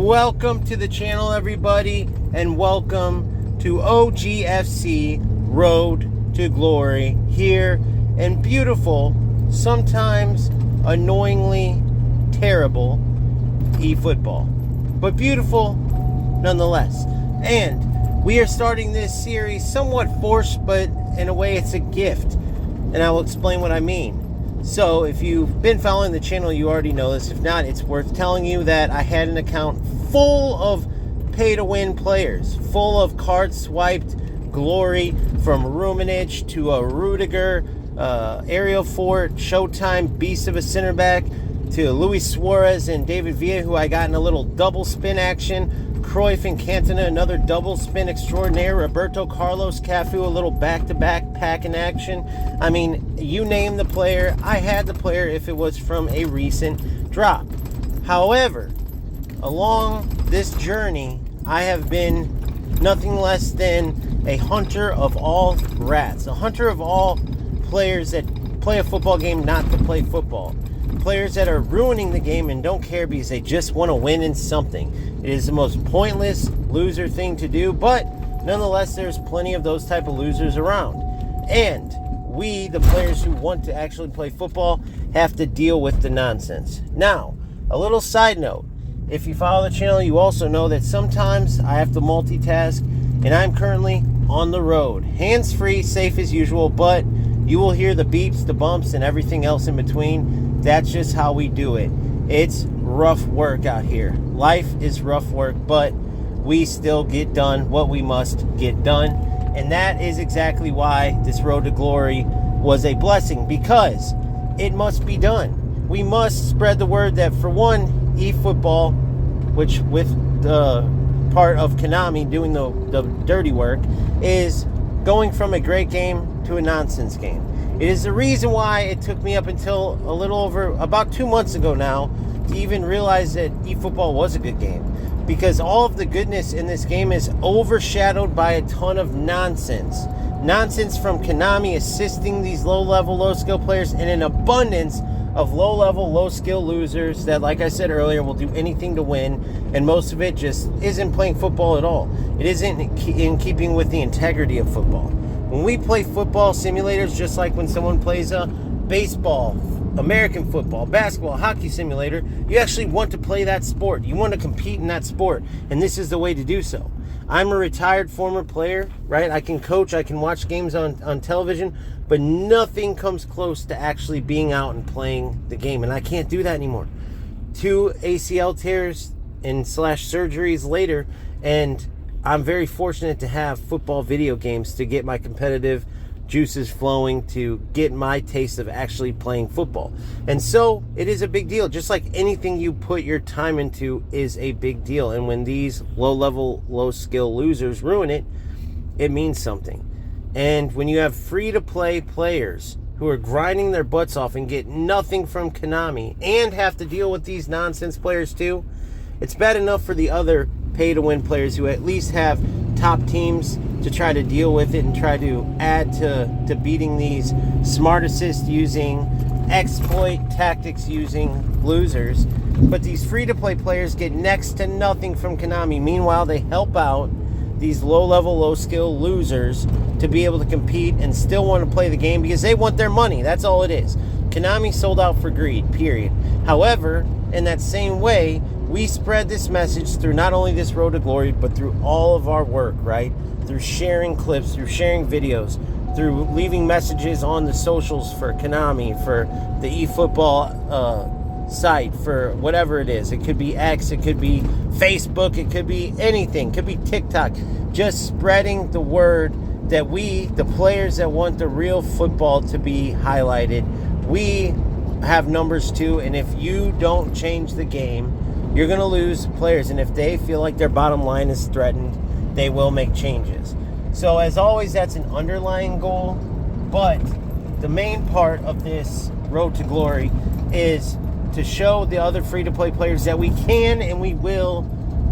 Welcome to the channel, everybody, and welcome to OGFC Road to Glory here in beautiful, sometimes annoyingly terrible eFootball, but beautiful nonetheless. And we are starting this series somewhat forced, but in a way it's a gift, and I will explain what I mean. So if you've been following the channel, you already know this. If not, it's worth telling you that I had an account full of pay-to-win players, full of card-swiped glory, from Ruminage to a Rudiger, Ariel Fort, Showtime, beast of a center back, to Luis Suarez and David Villa, who I got in a little double spin action. Cruyff and Cantona, another double spin extraordinaire. Roberto Carlos, Cafu, a little back-to-back pack in action. I mean, you name the player, I had the player if it was from a recent drop. However, along this journey, I have been nothing less than a hunter of all rats. A hunter of all players that play a football game not to play football. Players that are ruining the game and don't care because they just want to win in something. It is the most pointless loser thing to do, but nonetheless, there's plenty of those type of losers around. And we, the players who want to actually play football, have to deal with the nonsense. Now, a little side note. If you follow the channel, you also know that sometimes I have to multitask, and I'm currently on the road. Hands-free, safe as usual, but you will hear the beeps, the bumps, and everything else in between. That's just how we do it. It's rough work out here. Life is rough work, but we still get done what we must get done. And that is exactly why this road to glory was a blessing, because it must be done. We must spread the word that, for one, eFootball, which with the part of Konami doing the dirty work, is going from a great game to a nonsense game. It is the reason why it took me up until a little over about 2 months ago now to even realize that eFootball was a good game, because all of the goodness in this game is overshadowed by a ton of nonsense. Nonsense from Konami assisting these low-level, low-skill players, and an abundance of low-level, low-skill losers that, like I said earlier, will do anything to win, and most of it just isn't playing football at all. It isn't in keeping with the integrity of football. When we play football simulators, just like when someone plays a baseball, American football, basketball, hockey simulator, you actually want to play that sport. You want to compete in that sport, and this is the way to do so. I'm a retired former player, right? I can coach, I can watch games on television, but nothing comes close to actually being out and playing the game, and I can't do that anymore. 2 ACL tears and / surgeries later, and I'm very fortunate to have football video games to get my competitive juices flowing, to get my taste of actually playing football. And so it is a big deal. Just like anything you put your time into is a big deal. And when these low-level, low-skill losers ruin it, it means something. And when you have free-to-play players who are grinding their butts off and get nothing from Konami and have to deal with these nonsense players too, it's bad enough for the other pay-to-win players who at least have top teams to try to deal with it and try to add to beating these smart assist using, exploit tactics using losers. But these free-to-play players get next to nothing from Konami. Meanwhile, they help out these low-level, low-skill losers to be able to compete and still want to play the game because they want their money. That's all it is. Konami sold out for greed, period. However, in that same way, we spread this message through not only this road to glory, but through all of our work, right? Through sharing clips, through sharing videos, through leaving messages on the socials for Konami, for the eFootball site, for whatever it is. It could be X, it could be Facebook, it could be anything, it could be TikTok. Just spreading the word that we, the players that want the real football to be highlighted, we have numbers too, and if you don't change the game, you're going to lose players, and if they feel like their bottom line is threatened, they will make changes. So as always, that's an underlying goal, but the main part of this road to glory is to show the other free-to-play players that we can and we will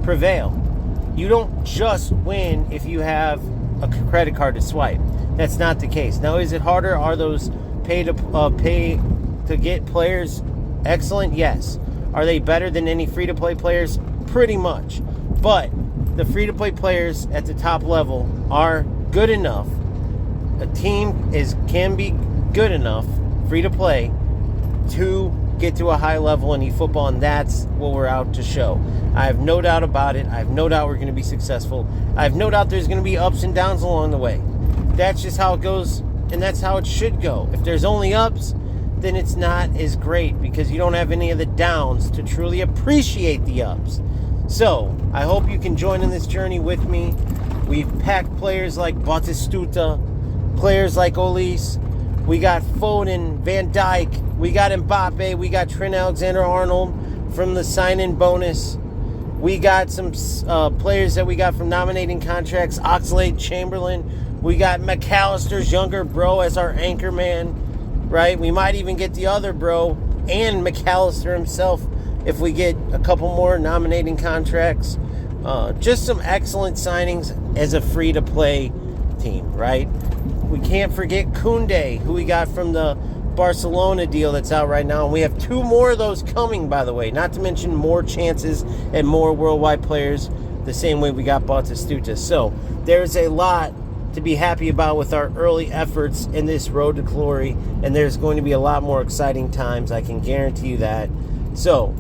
prevail. You don't just win if you have a credit card to swipe. That's not the case. Now, is it harder? Are those pay to get players excellent? Yes. Are they better than any free-to-play players? pretty much. But the free-to-play players at the top level are good enough. A team can be good enough, free-to-play, to get to a high level in eFootball, and that's what we're out to show. I have no doubt about it. I have no doubt we're going to be successful. I have no doubt there's going to be ups and downs along the way. That's just how it goes, and that's how it should go. If there's only ups, then it's not as great because you don't have any of the downs to truly appreciate the ups. So, I hope you can join in this journey with me. We've packed players like Batistuta, players like Olise. We got Foden, Van Dijk, we got Mbappe, we got Trent Alexander-Arnold from the sign-in bonus. We got some players that we got from nominating contracts, Oxlade-Chamberlain. We got McAllister's younger bro as our anchor man, right? We might even get the other bro and McAllister himself if we get a couple more nominating contracts. Just some excellent signings as a free-to-play team, right? We can't forget Koundé, who we got from the Barcelona deal that's out right now. And we have 2 more of those coming, by the way. Not to mention more chances and more worldwide players the same way we got Batistuta. So there's a lot to be happy about with our early efforts in this road to glory. And there's going to be a lot more exciting times. I can guarantee you that. So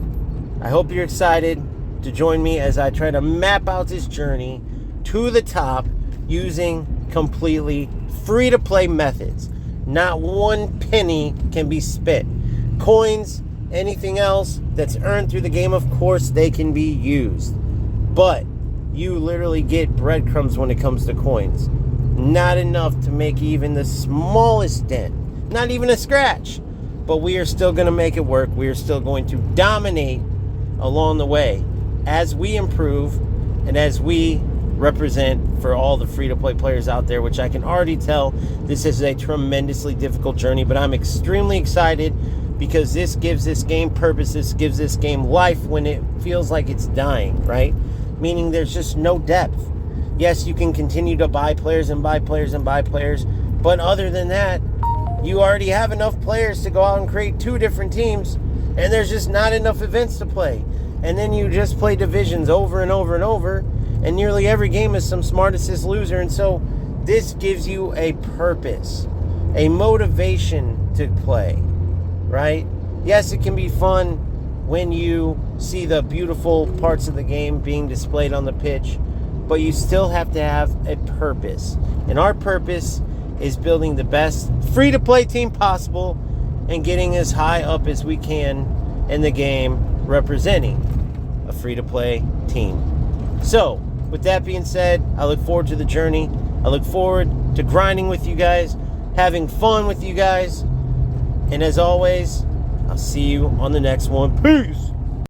I hope you're excited to join me as I try to map out this journey to the top using completely free-to-play methods. Not one penny can be spent. Coins, anything else that's earned through the game, of course, they can be used. But you literally get breadcrumbs when it comes to coins. Not enough to make even the smallest dent. Not even a scratch. But we are still going to make it work. We are still going to dominate along the way as we improve and as we represent for all the free-to-play players out there, which I can already tell this is a tremendously difficult journey, but I'm extremely excited because this gives this game purpose, this gives this game life when it feels like it's dying, right? Meaning there's just no depth. Yes, you can continue to buy players and buy players and buy players, but other than that, you already have enough players to go out and create 2 different teams, and there's just not enough events to play. And then you just play divisions over and over and over, and nearly every game is some smartest loser. And so this gives you a purpose, a motivation to play, right? Yes, it can be fun when you see the beautiful parts of the game being displayed on the pitch, but you still have to have a purpose. And our purpose is building the best free-to-play team possible and getting as high up as we can in the game representing a free-to-play team. So, with that being said, I look forward to the journey. I look forward to grinding with you guys, having fun with you guys. And as always, I'll see you on the next one. Peace!